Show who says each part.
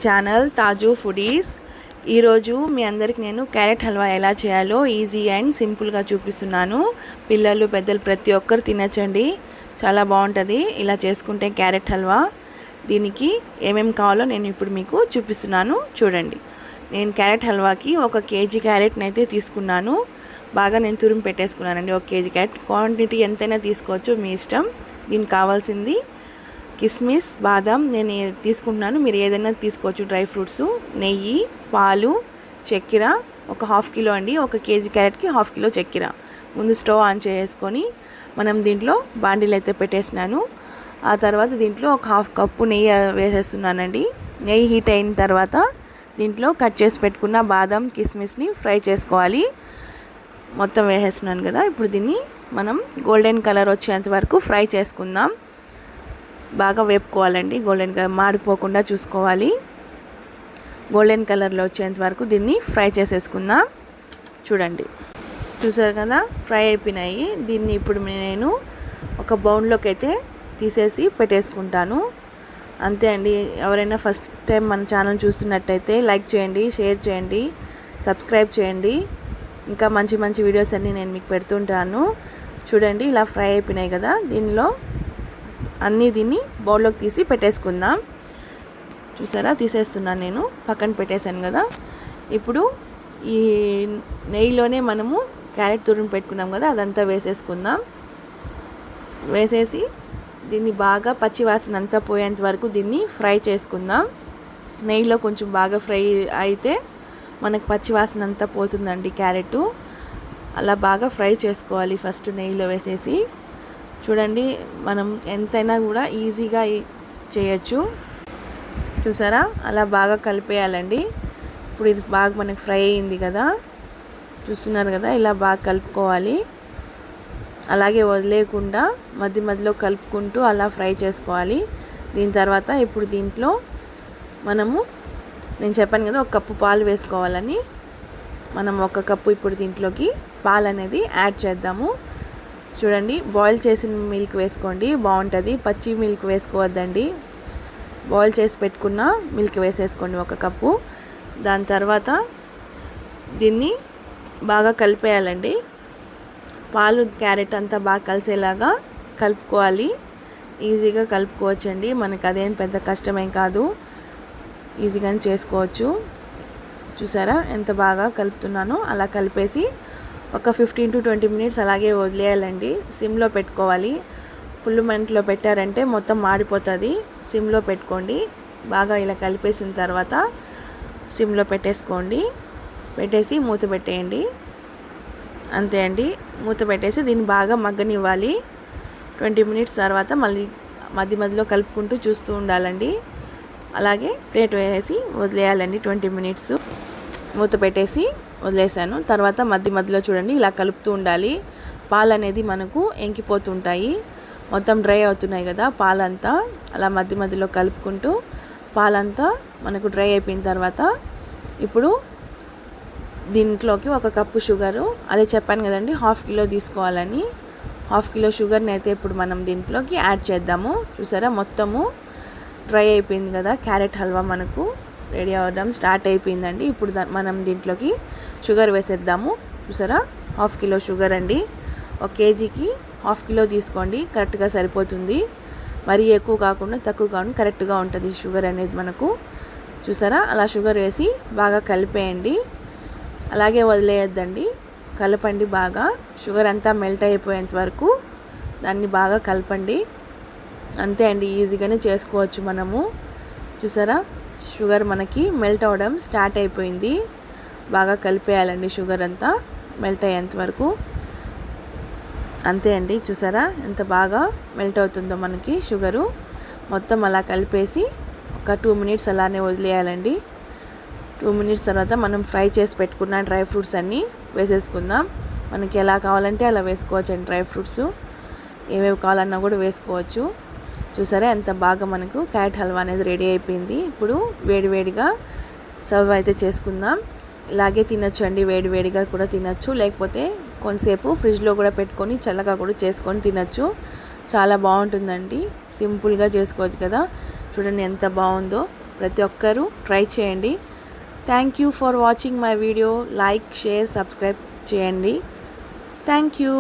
Speaker 1: Channel Taj foodies. ఈరోజు మీ అందరికి నేను క్యారెట్ హల్వా ఎలా చేయాలో ఈజీ అండ్ సింపుల్గా చూపిస్తున్నాను. పిల్లలు పెద్దలు ప్రతి ఒక్కరు తినచ్చండి, చాలా బాగుంటుంది ఇలా చేసుకుంటే క్యారెట్ హల్వా. దీనికి ఏమేమి కావాలో నేను ఇప్పుడు మీకు చూపిస్తున్నాను, చూడండి. నేను క్యారెట్ హల్వాకి 1 కేజీ క్యారెట్ని అయితే తీసుకున్నాను. బాగా నేను తురిమి పెట్టేసుకున్నానండి. 1 కేజీ క్యారెట్ క్వాంటిటీ ఎంతైనా తీసుకోవచ్చు, మీ ఇష్టం. దీనికి కావాల్సింది కిస్మిస్, బాదం నేను తీసుకుంటున్నాను, మీరు ఏదైనా తీసుకోవచ్చు. డ్రై ఫ్రూట్స్, నెయ్యి, పాలు, చక్కెర. 1/2 కిలో అండి, 1 కేజీ క్యారెట్కి 1/2 కిలో చక్కెర. ముందు స్టవ్ ఆన్ చేసుకొని మనం దీంట్లో బాండీలు అయితే పెట్టేసినాను. ఆ తర్వాత దీంట్లో 1/2 కప్పు నెయ్యి వేసేస్తున్నానండి. నెయ్యి హీట్ అయిన తర్వాత దీంట్లో కట్ చేసి పెట్టుకున్న బాదం, కిస్మిస్ని ఫ్రై చేసుకోవాలి. మొత్తం వేసేస్తున్నాను కదా. ఇప్పుడు దీన్ని మనం గోల్డెన్ కలర్ వచ్చేంత వరకు ఫ్రై చేసుకుందాం. బాగా వేపుకోవాలండి, గోల్డెన్ కలర్ మాడిపోకుండా చూసుకోవాలి. గోల్డెన్ కలర్లో వచ్చేంత వరకు దీన్ని ఫ్రై చేసేసుకుందాం. చూడండి, చూసారు కదా, ఫ్రై అయిపోయినాయి. దీన్ని ఇప్పుడు నేను ఒక బౌల్లోకి అయితే తీసేసి పెట్టేసుకుంటాను. అంతే అండి. ఎవరైనా ఫస్ట్ టైం మన ఛానల్ చూస్తున్నట్టయితే లైక్ చేయండి, షేర్ చేయండి, సబ్స్క్రైబ్ చేయండి. ఇంకా మంచి మంచి వీడియోస్ అన్నీ నేను మీకు పెడుతుంటాను. చూడండి, ఇలా ఫ్రై అయిపోయినాయి కదా. దీన్ని బౌల్లోకి తీసి పెట్టేసుకుందాం. చూసారా, తీసేస్తున్నాను నేను, పక్కన పెట్టేశాను కదా. ఇప్పుడు ఈ నెయ్యిలోనే మనము క్యారెట్ తురిమి పెట్టుకున్నాం కదా, అదంతా వేసేసుకుందాం. వేసేసి దీన్ని బాగా పచ్చివాసన అంతా పోయేంత వరకు దీన్ని ఫ్రై చేసుకుందాం. నెయ్యిలో కొంచెం బాగా ఫ్రై అయితే మనకు పచ్చివాసన అంతా పోతుందండి క్యారెట్. అలా బాగా ఫ్రై చేసుకోవాలి ఫస్ట్ నెయ్యిలో వేసేసి. చూడండి, మనం ఎంతైనా కూడా ఈజీగా చేయొచ్చు. చూసారా, అలా బాగా కలిపేయాలండి. ఇప్పుడు ఇది బాగా మనకి ఫ్రై అయింది కదా, చూస్తున్నారు కదా. ఇలా బాగా కలుపుకోవాలి, అలాగే వదిలేయకుండా మధ్య మధ్యలో కలుపుకుంటూ అలా ఫ్రై చేసుకోవాలి. దీని తర్వాత ఇప్పుడు దీంట్లో నేను చెప్పాను కదా 1 కప్పు పాలు వేసుకోవాలని. మనం 1 కప్పు ఇప్పుడు దీంట్లోకి పాలు అనేది యాడ్ చేద్దాము. చూడండి, బాయిల్ చేసిన మిల్క్ వేసుకోండి, బాగుంటుంది. పచ్చి మిల్క్ వేసుకోవద్దండి, బాయిల్ చేసి పెట్టుకున్న మిల్క్ వేసేసుకోండి 1 కప్పు. దాని తర్వాత దీన్ని బాగా కలిపేయాలండి. పాలు క్యారెట్ అంతా బాగా కలిసేలాగా కలుపుకోవాలి. ఈజీగా కలుపుకోవచ్చండి, మనకు అదేం పెద్ద కష్టమేం కాదు, ఈజీగానే చేసుకోవచ్చు. చూసారా ఎంత బాగా కలుపుతున్నానో. అలా కలిపేసి ఒక 15 to 20 మినిట్స్ అలాగే వదిలేయాలండి. సిమ్లో పెట్టుకోవాలి. ఫుల్ మంటలో పెట్టారంటే మొత్తం మాడిపోతుంది. సిమ్లో పెట్టుకోండి. బాగా ఇలా కలిపేసిన తర్వాత సిమ్లో పెట్టేసుకోండి. పెట్టేసి మూత పెట్టేయండి. అంతే అండి, మూత పెట్టేసి దీన్ని బాగా మగ్గనివ్వాలి. 20 మినిట్స్ తర్వాత మళ్ళీ మధ్య మధ్యలో కలుపుకుంటూ చూస్తూ ఉండాలండి. అలాగే ప్లేట్ వేసి వదిలేయాలండి 20 మినిట్స్. మూత పెట్టేసి వదిలేసాను. తర్వాత మధ్య మధ్యలో చూడండి ఇలా కలుపుతూ ఉండాలి. పాలు అనేది మనకు ఎంకిపోతుంటాయి, మొత్తం డ్రై అవుతున్నాయి కదా పాలంతా. అలా మధ్య మధ్యలో కలుపుకుంటూ పాలంతా మనకు డ్రై అయిపోయిన తర్వాత ఇప్పుడు దీంట్లోకి 1 కప్పు షుగరు, అదే చెప్పాను కదండి 1/2 కిలో తీసుకోవాలని. 1/2 కిలో షుగర్ని అయితే ఇప్పుడు మనం దీంట్లోకి యాడ్ చేద్దాము. చూసారా, మొత్తము డ్రై అయిపోయింది కదా. క్యారెట్ హల్వా మనకు రెడీ అవ్వడం స్టార్ట్ అయిపోయిందండి. ఇప్పుడు మనం దీంట్లోకి షుగర్ వేసేద్దాము. చూసారా, 1/2 కిలో షుగర్ అండి. 1 కేజీకి 1/2 కిలో తీసుకోండి, కరెక్ట్గా సరిపోతుంది. మరీ ఎక్కువ కాకుండా తక్కువ కాకుండా కరెక్ట్గా ఉంటుంది షుగర్ అనేది మనకు. చూసారా, అలా షుగర్ వేసి బాగా కలిపేయండి. అలాగే వదిలేయద్దండి, కలపండి బాగా. షుగర్ అంతా మెల్ట్ అయిపోయేంత వరకు దాన్ని బాగా కలపండి. అంతే అండి, ఈజీగానే చేసుకోవచ్చు మనము. చూసారా, షుగర్ మనకి మెల్ట్ అవ్వడం స్టార్ట్ అయిపోయింది. బాగా కలిపేయాలండి షుగర్ అంతా మెల్ట్ అయ్యేంత వరకు. అంతే అండి, చూసారా ఎంత బాగా మెల్ట్ అవుతుందో మనకి షుగరు. మొత్తం అలా కలిపేసి ఒక 2 మినిట్స్ అలానే వదిలేయాలండి. 2 మినిట్స్ తర్వాత మనం ఫ్రై చేసి పెట్టుకున్న డ్రై ఫ్రూట్స్ అన్నీ వేసేసుకుందాం. మనకి ఎలా కావాలంటే అలా వేసుకోవచ్చు అండి. డ్రై ఫ్రూట్స్ ఏవేవి కావాలన్నా కూడా వేసుకోవచ్చు. చూసారా ఎంత బాగా మనకు క్యారెట్ హల్వా అనేది రెడీ అయిపోయింది. ఇప్పుడు వేడివేడిగా సర్వ్ అయితే చేసుకుందాం. ఇలాగే తినొచ్చు అండి, వేడివేడిగా కూడా తినొచ్చు, లేకపోతే కొంతసేపు ఫ్రిడ్జ్లో కూడా పెట్టుకొని చల్లగా కూడా చేసుకొని తినొచ్చు. చాలా బాగుంటుందండి, సింపుల్గా చేసుకోవచ్చు కదా. చూడండి ఎంత బాగుందో. ప్రతి ఒక్కరూ ట్రై చేయండి. Thank you for watching my video. Like, share, subscribe చేయండి. Thank you.